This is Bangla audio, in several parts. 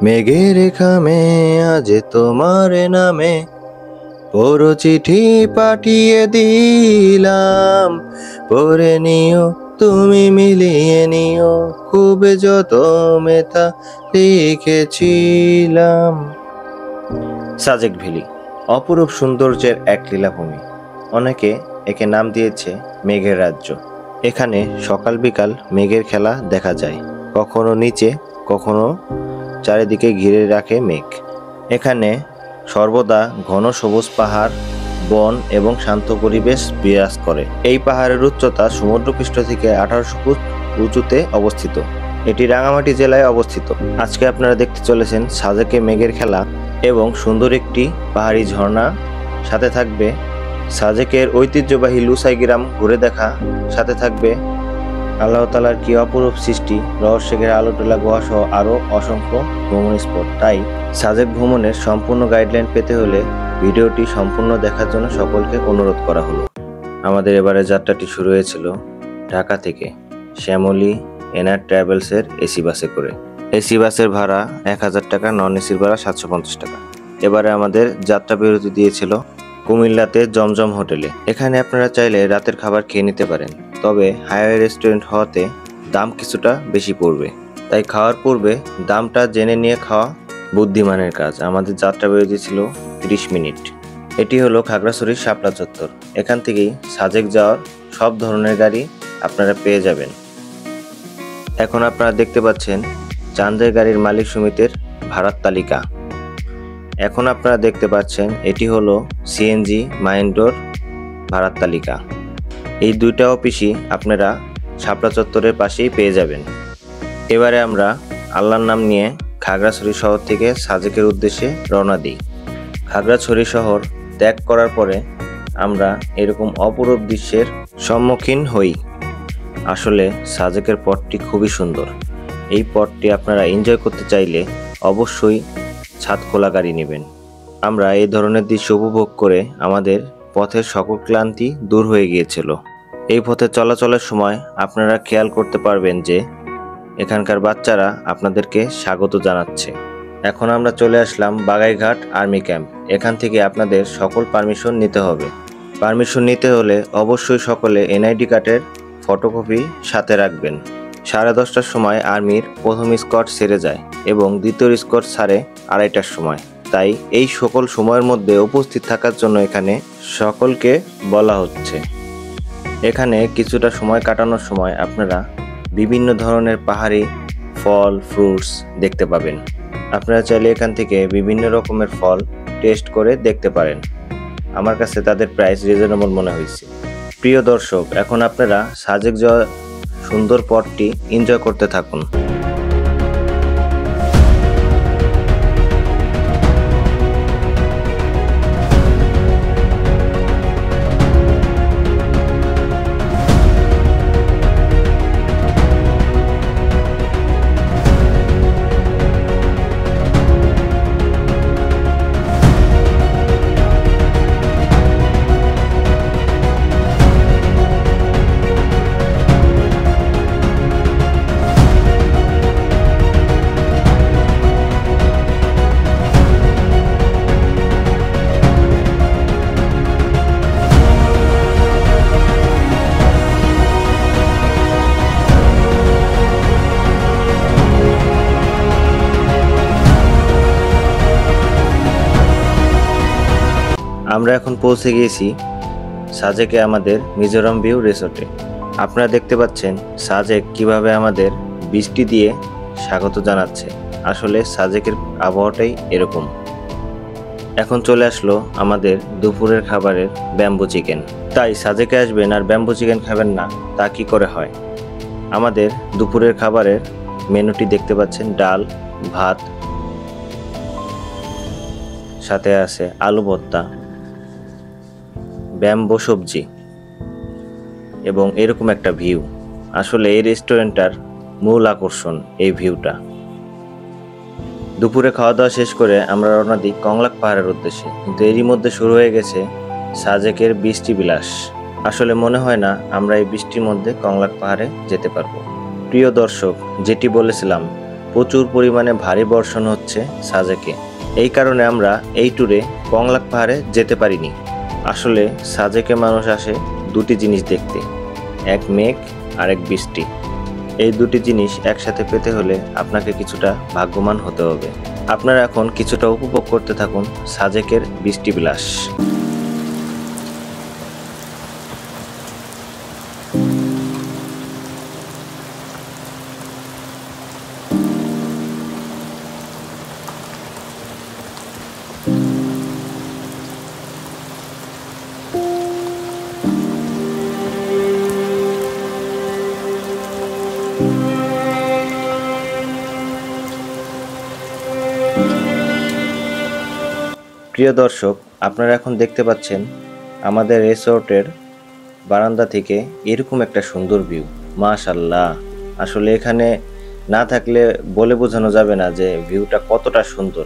মেঘের খামে আজ তোমার নামে পড়ো চিঠি পাঠিয়ে দিলাম, পড়ে নিও তুমি মিলিয়ে নিও, খুব যত মেথা লিখেছিলাম। সাজেক ভ্যালি অপরূপ সৌন্দর্যের এক লীলাভূমি। অনেকে একে নাম দিয়েছে মেঘের রাজ্য। এখানে সকাল বিকাল মেঘের খেলা দেখা যায়, কখনো নিচে কখনো চারিদিকে ঘিরে রাখে মেঘ। এখানে সর্বদা ঘন সবুজ পাহাড়, বন এবং শান্ত পরিবেশ বিরাজ করে। এই পাহাড়ের উচ্চতা সমুদ্রপৃষ্ঠ থেকে 1800 ফুট উঁচুতে অবস্থিত। এটি রাঙামাটি জেলায় অবস্থিত। আজকে আপনারা দেখতে চলেছেন সাজেকে মেঘের খেলা এবং সুন্দর একটি পাহাড়ি ঝর্ণা। সাথে থাকবে সাজেকের ঐতিহ্যবাহী লুসাই গ্রাম ঘুরে দেখা। সাথে থাকবে আল্লাহ তাআলার কি অপরূপ সৃষ্টি, রহস্যের আলোটলা গুহা সহ আরও অসংখ্য ভ্রমণ স্পট। তাই সাজেক ভ্রমণের সম্পূর্ণ গাইডলাইন পেতে হলে ভিডিওটি সম্পূর্ণ দেখার জন্য সকলকে অনুরোধ করা হলো। আমাদের এবারে যাত্রাটি শুরু হয়েছিল ঢাকা থেকে শ্যামলী এনআর ট্রাভেলসের এসি বাসে করে। এসি বাসের ভাড়া 1000 টাকা, নন এসির ভাড়া 750 টাকা। এবারে আমাদের যাত্রা বিরতি দিয়েছিল কুমিল্লাতে জমজম হোটেলে। এখানে আপনারা চাইলে রাতের খাবার খেয়ে নিতে পারেন, তবে হাইওয়ে রেস্টুরেন্ট হওয়াতে দাম কিছুটা বেশি পড়বে। তাই খাওয়ার পূর্বে দামটা জেনে নিয়ে খাওয়া বুদ্ধিমানের কাজ। আমাদের যাত্রা বিরতি ছিল 30 মিনিট। এটি হলো খাগড়াছড়ির শাপলা চত্বর। এখান থেকেই সাজেক যাওয়ার সব ধরনের গাড়ি আপনারা পেয়ে যাবেন। এখন আপনারা দেখতে পাচ্ছেন চাঁদের গাড়ির মালিক সমিতির ভাড়ার তালিকা। এখন আপনারা দেখতে পাচ্ছেন এটি হলো সিএনজি মাইন্ডোর ভাড়ার তালিকা। এই দুইটা অফিসই আপনারা শাপলা চত্বরের পাশেই পেয়ে যাবেন। এবারে আমরা আল্লাহর নাম নিয়ে খাগড়াছড়ি শহর থেকে সাজেকের উদ্দেশ্যে রওনা দিই। খাগড়াছড়ি শহর ত্যাগ করার পরে আমরা এরকম অপরূপ দৃশ্যের সম্মুখীন হই। আসলে সাজেকের পথটি খুবই সুন্দর। এই পথটি আপনারা এনজয় করতে চাইলে অবশ্যই ছাদ খোলা গাড়ি নেবেন। আমরা এই ধরনের দৃশ্য উপভোগ করে আমাদের পথের সকল ক্লান্তি দূর হয়ে গিয়েছিল। এই পথে চলাচলের সময় আপনারা খেয়াল করতে পারবেন যে এখানকার বাচ্চারা আপনাদেরকে স্বাগত জানাচ্ছে। এখন আমরা চলে আসলাম বাগাইঘাট আর্মি ক্যাম্প। এখান থেকে আপনাদের সকল পারমিশন নিতে হবে। পারমিশন নিতে হলে অবশ্যই সকলে এনআইডি কার্ডের ফটোকপি সাথে রাখবেন। 10:30টার সময় আর্মির প্রথম স্কোয়াড সেরে যায় এবং দ্বিতীয় স্কোয়াড ছাড়ে 2:30টার সময়। তাই এই সকল সময়ের মধ্যে উপস্থিত থাকার জন্য এখানে সকলকে বলা হচ্ছে। এখানে কিছুটা সময় কাটানোর সময় আপনারা বিভিন্ন ধরনের পাহাড়ি ফল ফ্রুটস দেখতে পাবেন। আপনারা চাইলে এখান থেকে বিভিন্ন রকমের ফল টেস্ট করে দেখতে পারেন। আমার কাছে তাদের প্রাইস রিজনেবল মনে হয়েছে। প্রিয় দর্শক, এখন আপনারা সাজেক যাওয়ার সুন্দর পথটি এনজয় করতে থাকুন। আমরা এখন পৌঁছে গিয়েছি সাজেকে আমাদের মিজোরাম ভিউ রিসোর্টে। আপনারা দেখতে পাচ্ছেন সাজেক কিভাবে আমাদের বৃষ্টি দিয়ে স্বাগত জানাচ্ছে। আসলে সাজেকের আবহাওয়াটাই এরকম। এখন চলে আসলো আমাদের দুপুরের খাবারের ব্যাম্বু চিকেন। তাই সাজেকে আসবেন আর ব্যাম্বু চিকেন খাবেন না, তা কি করে হয়? আমাদের দুপুরের খাবারের মেনুটি দেখতে পাচ্ছেন, ডাল, ভাত, সাথে আছে আলু ভর্তা, ব্যাম্বো সবজি এবং এরকম একটা ভিউ। আসলে এই রেস্টুরেন্টটার মূল আকর্ষণ এই ভিউটা। দুপুরে খাওয়া দাওয়া শেষ করে আমরা রওনা দিই কংলাক পাহাড়ের উদ্দেশ্যে, কিন্তু এরই মধ্যে শুরু হয়ে গেছে সাজেকের বৃষ্টি বিলাস। আসলে মনে হয় না আমরা এই বৃষ্টির মধ্যে কংলাক পাহাড়ে যেতে পারবো। প্রিয় দর্শক, যেটি বলেছিলাম প্রচুর পরিমাণে ভারী বর্ষণ হচ্ছে সাজেকে। এই কারণে আমরা এই ট্যুরে কংলাক পাহাড়ে যেতে পারিনি। আসলে সাজেকে মানুষ আসে দুটি জিনিস দেখতে, এক মেঘ আর এক বৃষ্টি। এই দুটি জিনিস একসাথে পেতে হলে আপনাকে কিছুটা ভাগ্যবান হতে হবে। আপনারা এখন কিছুটা উপভোগ করতে থাকুন সাজেকের বৃষ্টি বিলাস। প্রিয় দর্শক, আপনারা এখন দেখতে পাচ্ছেন আমাদের রিসোর্টের বারান্দা থেকে এরকম একটা সুন্দর ভিউ। মাশাআল্লাহ, আসলে এখানে না থাকলে বলে বোঝানো যাবে না যে ভিউটা কতটা সুন্দর।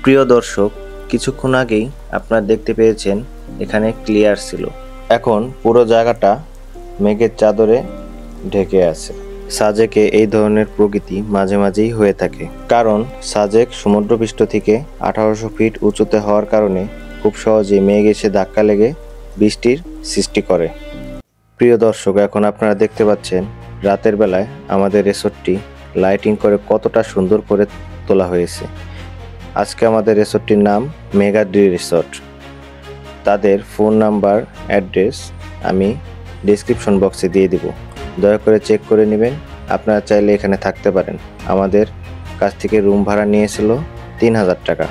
প্রিয় দর্শক, কিছুক্ষণ আগেই আপনারা দেখতে পেয়েছেন এখানে ক্লিয়ার ছিল, এখন পুরো জায়গাটা মেঘের চাদরে ঢেকে আছে। সাজেকে এই ধরনের প্রকৃতি মাঝে মাঝেই হয়ে থাকে, কারণ সাজেক সমুদ্রপৃষ্ঠ থেকে 1800 ফিট উঁচুতে হওয়ার কারণে খুব সহজেই মেঘ এসে ধাক্কা লেগে বৃষ্টির সৃষ্টি করে। প্রিয় দর্শক, এখন আপনারা দেখতে পাচ্ছেন রাতের বেলায় আমাদের রিসোর্টটি লাইটিং করে কতটা সুন্দর করে তোলা হয়েছে। আজকে আমাদের রিসোর্টটির নাম মেঘাদ্রি রিসোর্ট। তাদের ফোন নাম্বার, অ্যাড্রেস আমি ডেসক্রিপশন বক্সে দিয়ে দিব, দয়া করে চেক করে নেবেন। আপনারা চাইলে এখানে থাকতে পারেন। আমাদের কাছ থেকে রুম ভাড়া নিয়েছিল 3000 টাকা।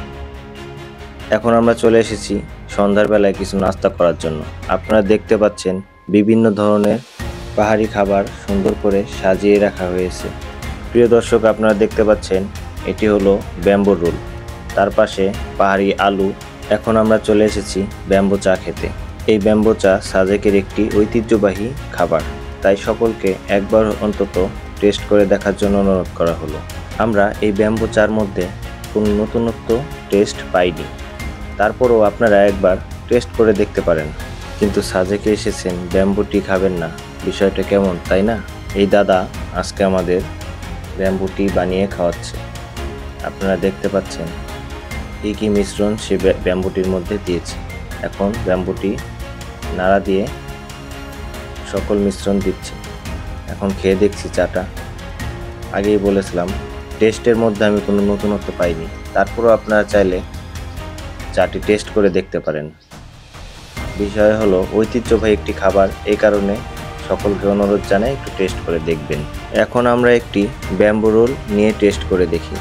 এখন আমরা চলে এসেছি সন্ধ্যার বেলায় কিছু নাস্তা করার জন্য। আপনারা দেখতে পাচ্ছেন বিভিন্ন ধরনের পাহাড়ি খাবার সুন্দর করে সাজিয়ে রাখা হয়েছে। প্রিয় দর্শক, আপনারা দেখতে পাচ্ছেন এটি হলো ব্যাম্বো রোল, তার পাশে পাহাড়ি আলু। এখন আমরা চলে এসেছি ব্যাম্বো চা খেতে। এই ব্যাম্বো চা সাজেকের একটি ঐতিহ্যবাহী খাবার, তাই সকলকে একবার অন্তত টেস্ট করে দেখার জন্য অনুরোধ করা হলো। আমরা এই ব্যাম্বো চার মধ্যে কোনো নতুনত্ব টেস্ট পাইনি, তারপরও আপনারা একবার টেস্ট করে দেখতে পারেন। কিন্তু সাজেকে এসেছেন, ব্যাম্বো টি খাবেন না, বিষয়টা কেমন, তাই না? এই দাদা আজকে আমাদের ব্যাম্বো টি বানিয়ে খাওয়াচ্ছে। আপনারা দেখতে পাচ্ছেন কী কী মিশ্রণ সে ব্যাম্বো টির মধ্যে দিয়েছে। এখন ব্যাম্বো টি নাড়া দিয়ে সকল মিশ্রণ দিচ্ছে। এখন খেয়ে দেখছি চাটা। আগেই বলেছিলাম টেস্টের মধ্যে আমি কোনো নতুনত্ব পাইনি, তারপরও আপনারা চাইলে চাটি টেস্ট করে দেখতে পারেন। বিষয় হলো ঐতিহ্যবাহী একটি খাবার, এই কারণে সকলকে অনুরোধ জানাই একটু টেস্ট করে দেখবেন। এখন আমরা একটি ব্যাম্বো রোল নিয়ে টেস্ট করে দেখি।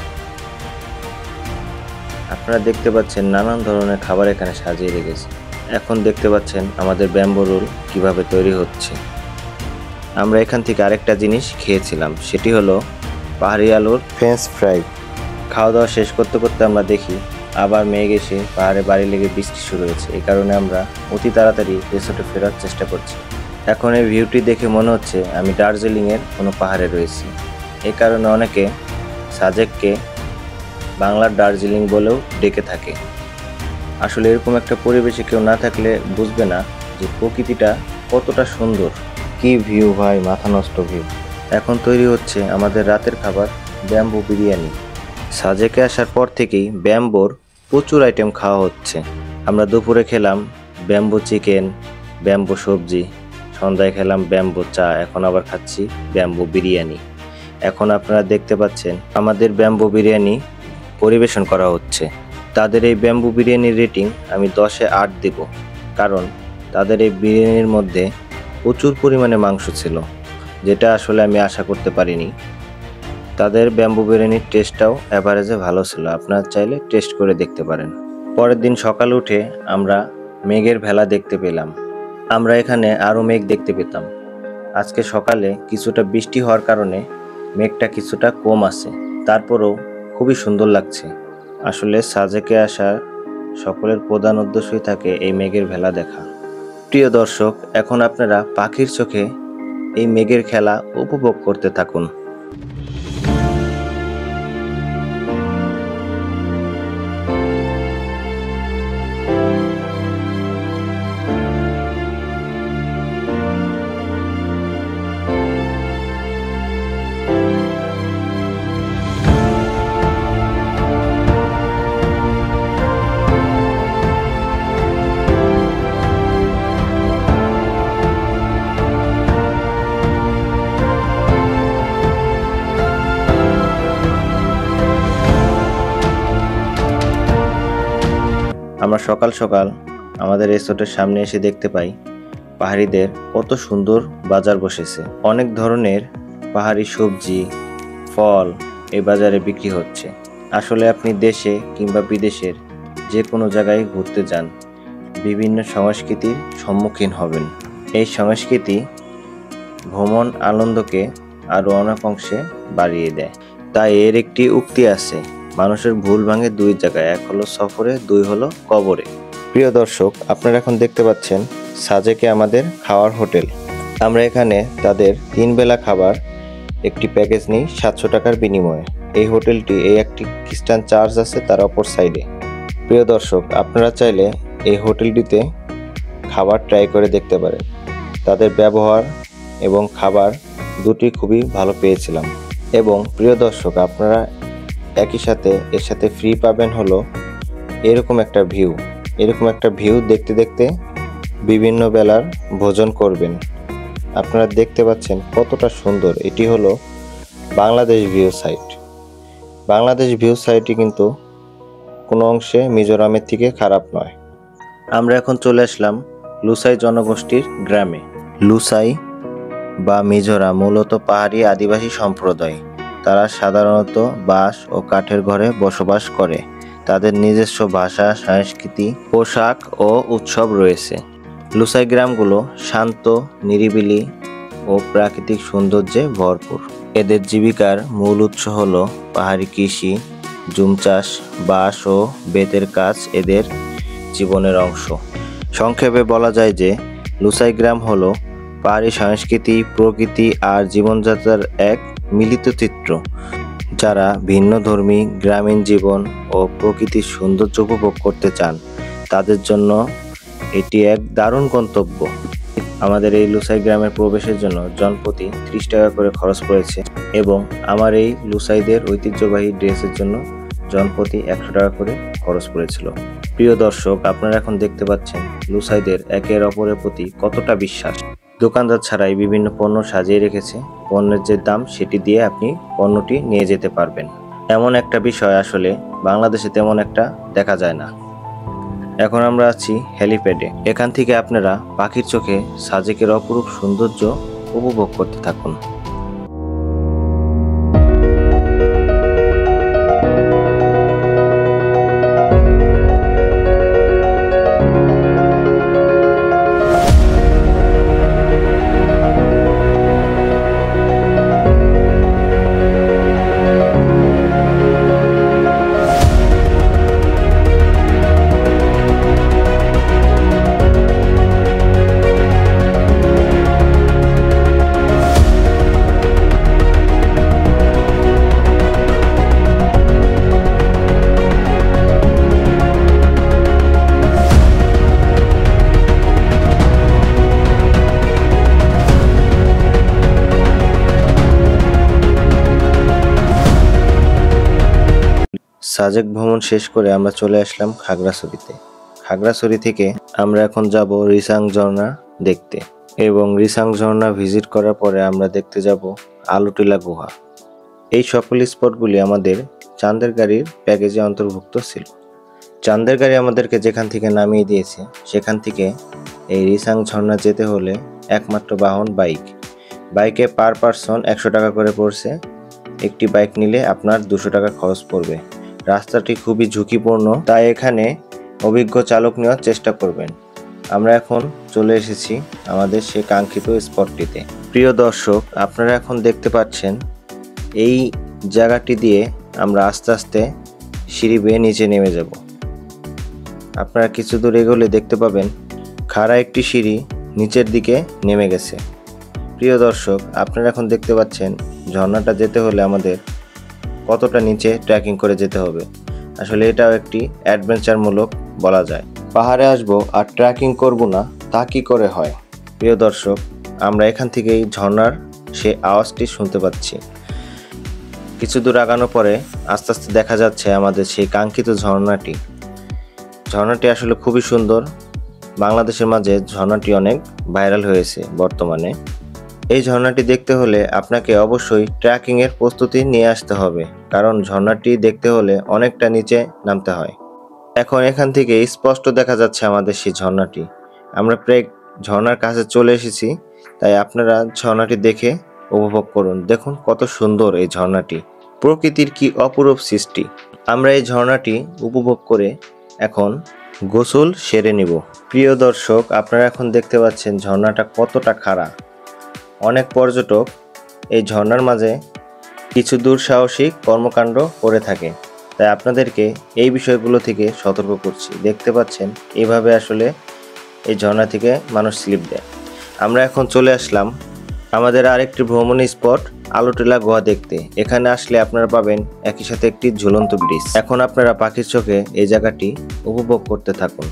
আপনারা দেখতে পাচ্ছেন নানান ধরনের খাবার এখানে সাজিয়ে রেখেছে। এখন দেখতে পাচ্ছেন আমাদের ব্যাম্বো রোল কিভাবে তৈরি হচ্ছে। আমরা এখান থেকে আরেকটা জিনিস খেয়েছিলাম, সেটি হলো পাহাড়ি আলুর ফ্রেঞ্চ ফ্রাই। খাওয়া দাওয়া শেষ করতে করতে আমরা দেখি আবার মেঘ এসে পাহাড়ে বাড়ি লেগে বৃষ্টি শুরু হয়েছে। এই কারণে আমরা অতি তাড়াতাড়ি রিসোর্টে ফেরার চেষ্টা করছি। এখন এই ভিউটি দেখে মনে হচ্ছে আমি দার্জিলিংয়ের কোনো পাহাড়ে রয়েছি। এই কারণে অনেকে সাজেককে বাংলার দার্জিলিং বলেও ডেকে থাকে। আসলে এরকম একটা পরিবেশে কেউ না থাকলে বুঝবে না যে প্রকৃতিটা কতটা সুন্দর। কি ভিউ ভাই, মাথা নষ্ট ভিউ। এখন তৈরি হচ্ছে আমাদের রাতের খাবার, ব্যাম্বো বিরিয়ানি। সাজেকে আসার পর থেকেই ব্যাম্বোর প্রচুর আইটেম খাওয়া হচ্ছে। আমরা দুপুরে খেলাম ব্যাম্বো চিকেন, ব্যাম্বো সবজি, সন্ধ্যায় খেলাম ব্যাম্বো চা, এখন আবার খাচ্ছি ব্যাম্বো বিরিয়ানি। এখন আপনারা দেখতে পাচ্ছেন আমাদের ব্যাম্বো বিরিয়ানি পরিবেশন করা হচ্ছে। তাদের এই ব্যাম্বো বিরিয়ানির রেটিং আমি 10-এ 8 দেব, কারণ তাদের এই বিরিয়ানির মধ্যে প্রচুর পরিমাণে মাংস ছিল, যেটা আসলে আমি আশা করতে পারিনি। তাদের ব্যাম্বো বিরিয়ানির টেস্টটাও অ্যাভারেজে ভালো ছিল, আপনারা চাইলে টেস্ট করে দেখতে পারেন। পরের দিন সকালে উঠে আমরা মেঘের ভেলা দেখতে পেলাম। আমরা এখানে আরও মেঘ দেখতে পেতাম। আজকে সকালে কিছুটা বৃষ্টি হওয়ার কারণে মেঘটা কিছুটা কম আছে, তারপরেও খুবই সুন্দর লাগছে। আসলে সাজেকে আসা সকলের প্রধান উদ্দেশ্যই থাকে এই মেঘের ভেলা দেখা। প্রিয় দর্শক, এখন আপনারা পাখির চোখে এই মেঘের খেলা উপভোগ করতে থাকুন। আমরা সকাল সকাল আমাদের রিসোর্টের সামনে এসে দেখতে পাই পাহাড়িদের কত সুন্দর বাজার বসেছে। অনেক ধরনের পাহাড়ি সবজি, ফল এই বাজারে বিক্রি হচ্ছে। আসলে আপনি দেশে কিংবা বিদেশের যে কোনো জায়গায় ঘুরতে যান, বিভিন্ন সংস্কৃতির সম্মুখীন হবেন। এই সংস্কৃতি ভ্রমণ আনন্দকে আরও অনেক অংশে বাড়িয়ে দেয়। তাই এর একটি উক্তি আছে, মানুষের ভুল ভাঙে দুই জায়গায়, এক হলো সফরে, দুই হলো কবরে। প্রিয় দর্শক, আপনারা এখন দেখতে পাচ্ছেন সাজেকে আমাদের খাওয়ার হোটেল। আমরা এখানে তাদের 3 বেলা খাবার একটি প্যাকেজ নিই 700 টাকার বিনিময়ে। এই হোটেলটি একটি খ্রিস্টান চার্চ আছে তার অপর সাইডে। প্রিয় দর্শক, আপনারা চাইলে এই হোটেলটিতে খাবার ট্রাই করে দেখতে পারেন। তাদের ব্যবহার এবং খাবার দুটি খুবই ভালো পেয়েছিলাম। এবং প্রিয় দর্শক, আপনারা একই সাথে এর সাথে ফ্রি পাবেন হলো এরকম একটা ভিউ দেখতে দেখতে বিভিন্ন বেলার ভোজন করবেন। আপনারা দেখতে পাচ্ছেন কতটা সুন্দর। এটি হলো Bangladesh view site. Bangladesh view সাইটটি কিন্তু কোনো অংশে মিজোরামের থেকে খারাপ নয়। আমরা এখন চলে আসলাম লুসাই জনগোষ্ঠীর গ্রামে। লুসাই বা মিজোরাম মূলত পাহাড়ি আদিবাসী সম্প্রদায়। তারা সাধারণত বাঁশ ও কাঠের ঘরে বসবাস করে। তাদের নিজস্ব ভাষা, সংস্কৃতি, পোশাক ও উৎসব রয়েছে। লুসাই গ্রামগুলো শান্ত, নিরিবিলি ও প্রাকৃতিক সৌন্দর্যে ভরপুর। এদের জীবিকার মূল উৎস হল পাহাড়ি কৃষি, জুম চাষ, বাঁশ ও বেতের কাজ এদের জীবনের অংশ। সংক্ষেপে বলা যায় যে লুসাই গ্রাম হলো পাহাড়ি সংস্কৃতি, প্রকৃতি আর জীবনযাত্রার এক মিলিত চিত্র। যারা ভিন্নধর্মী গ্রামীণ জীবন ও প্রকৃতির সৌন্দর্য উপভোগ করতে চান, তাদের জন্য এটি এক দারুণ গন্তব্য। আমাদের এই লুসাই গ্রামের প্রবেশের জন্য জনপ্রতি 30 টাকা করে খরচ পড়েছে এবং আমার এই লুসাইদের ঐতিহ্যবাহী ড্রেসের জন্য জনপ্রতি 100 টাকা করে খরচ পড়েছিল। প্রিয় দর্শক, আপনারা এখন দেখতে পাচ্ছেন লুসাইদের একের অপরের প্রতি কতটা বিশ্বাস। দোকানদার ছাড়াই বিভিন্ন পণ্য সাজিয়ে রেখেছে। পণ্যের যে দাম সেটি দিয়ে আপনি পণ্যটি নিয়ে যেতে পারবেন। এমন একটা বিষয় আসলে বাংলাদেশে তেমন একটা দেখা যায় না। এখন আমরা আছি হেলিপ্যাডে। এখান থেকে আপনারা পাখির চোখে সাজেকের অপরূপ সৌন্দর্য উপভোগ করতে থাকুন। সাজেক ভ্রমণ শেষ করে আমরা চলে আসলাম খাগড়াছড়িতে। খাগড়াছড়ি থেকে আমরা এখন যাব রিসাং ঝর্ণা দেখতে এবং রিসাং ঝর্ণা ভিজিট করার পরে আমরা দেখতে যাব আলুটিলা গুহা। এই সকল স্পটগুলি আমাদের চাঁদের গাড়ির প্যাকেজে অন্তর্ভুক্ত ছিল। চাঁদের গাড়ি আমাদেরকে যেখান থেকে নামিয়ে দিয়েছে, সেখান থেকে এই রিসাং ঝর্ণা যেতে হলে একমাত্র বাহন বাইকে পার পারসন 100 টাকা করে পড়ছে। একটি বাইক নিলে আপনার 200 টাকা খরচ পড়বে। রাস্তাটি খুবই ঝুঁকিপূর্ণ, তাই এখানে অভিজ্ঞ চালক নেওয়ার চেষ্টা করবেন। আমরা এখন চলে এসেছি আমাদের সেই কাঙ্ক্ষিত স্পটটিতে। প্রিয় দর্শক, আপনারা এখন দেখতে পাচ্ছেন এই জায়গাটি দিয়ে আমরা আস্তে আস্তে সিঁড়ি বেয়ে নিচে নেমে যাব। আপনারা কিছু দূর এগোলে দেখতে পাবেন খাড়া একটি সিঁড়ি নিচের দিকে নেমে গেছে। প্রিয় দর্শক, আপনারা এখন দেখতে পাচ্ছেন ঝর্ণাটা যেতে হলে আমাদের কতটা নিচে ট্রেকিং করে যেতে হবে। আসলে এটাও একটি অ্যাডভেঞ্চারমূলক বলা যায়। পাহাড়ে আসবো আর ট্রেকিং করব না, তা কি করে হয়? প্রিয় দর্শক, আমরা এখান থেকেই ঝর্ণার সে আওয়াজটি শুনতে পাচ্ছি। কিছু দূর আগানোর পরে আস্তে আস্তে দেখা যাচ্ছে আমাদের সেই কাঙ্ক্ষিত ঝর্ণাটি আসলে খুবই সুন্দর। বাংলাদেশের মাঝে ঝর্ণাটি অনেক ভাইরাল হয়েছে বর্তমানে। এই ঝর্ণাটি দেখতে হলে আপনাকে অবশ্যই ট্রেকিংয়ের প্রস্তুতি নিয়ে আসতে হবে, কারণ ঝর্ণাটি দেখতে হলে অনেকটা নিচে নামতে হয়। এখন এখান থেকে স্পষ্ট দেখা যাচ্ছে আমাদের সেই ঝর্ণাটি। আমরা প্রায় ঝর্ণার কাছে চলে এসেছি, তাই আপনারা ঝর্ণাটি দেখে উপভোগ করুন। দেখুন কত সুন্দর এই ঝর্ণাটি, প্রকৃতির কি অপরূপ সৃষ্টি। আমরা এই ঝর্ণাটি উপভোগ করে এখন গোসল সেরে নিব। প্রিয় দর্শক, আপনারা এখন দেখতে পাচ্ছেন ঝর্ণাটা কতটা খাড়া। অনেক পর্যটক এই ঝর্ণার মাঝে কিছু দুঃসাহসিক কর্মকাণ্ড করে থাকে, তাই আপনাদেরকে এই বিষয়গুলো থেকে সতর্ক করছি। দেখতে পাচ্ছেন এভাবে আসলে এই ঝর্ণা থেকে মানুষ স্লিপ দেয়। আমরা এখন চলে আসলাম আমাদের আরেকটি ভ্রমণী স্পট আলোটিলা গুহা দেখতে। এখানে আসলে আপনারা পাবেন একই সাথে একটি ঝুলন্ত ব্রিজ। এখন আপনারা পাখির চোখে এই জায়গাটি উপভোগ করতে থাকুন।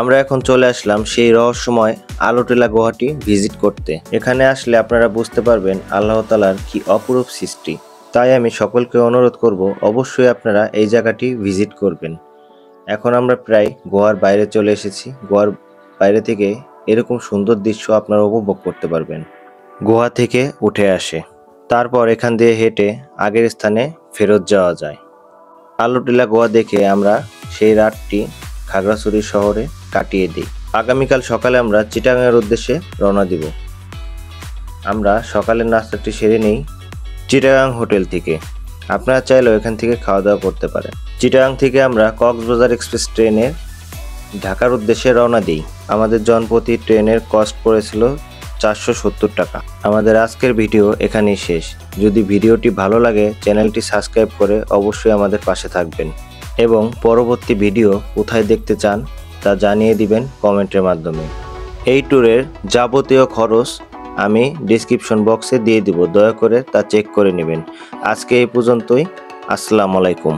আমরা এখন চলে আসলাম সেই রহস্যময় আলোটিলা গুহাটি ভিজিট করতে। এখানে আসলে আপনারা বুঝতে পারবেন আল্লাহ তাআলার কি অপরূপ সৃষ্টি। তাই আমি সকলকে অনুরোধ করব, অবশ্যই আপনারা এই জায়গাটি ভিজিট করবেন। এখন আমরা প্রায় গুহার বাইরে চলে এসেছি। গুহার বাইরে থেকে এরকম সুন্দর দৃশ্য আপনারা উপভোগ করতে পারবেন। গুহা থেকে উঠে আসে, তারপর এখান দিয়ে হেঁটে আগের স্থানে ফেরত যাওয়া যায়। আলোটিলা গুহা দেখে আমরা সেই রাতটি খাগড়াছড়ি শহরে কাটিয়ে দিই। আগামীকাল সকালে আমরা চিটাগাংয়ের উদ্দেশ্যে রওনা দিব। আমরা সকালের নাস্তাটি সেরে নিই চিটাগাং হোটেল থেকে। আপনারা চাইলেও এখান থেকে খাওয়া দাওয়া করতে পারেন। চিটাগাং থেকে আমরা কক্সবাজার এক্সপ্রেস ট্রেনে ঢাকার উদ্দেশ্যে রওনা দিই। আমাদের জনপ্রতি ট্রেনের কস্ট পড়েছিল 470 টাকা। আমাদের আজকের ভিডিও এখানেই শেষ। যদি ভিডিওটি ভালো লাগে চ্যানেলটি সাবস্ক্রাইব করে অবশ্যই আমাদের পাশে থাকবেন এবং পরবর্তী ভিডিও কোথায় দেখতে চান তা জানিয়ে দিবেন কমেন্টের মাধ্যমে। এই ট্যুরের যাবতীয় খরচ আমি ডেসক্রিপশন বক্সে দিয়ে দিব, দয়া করে তা চেক করে নেবেন। আজকে এই পর্যন্তই। আসসালামু আলাইকুম।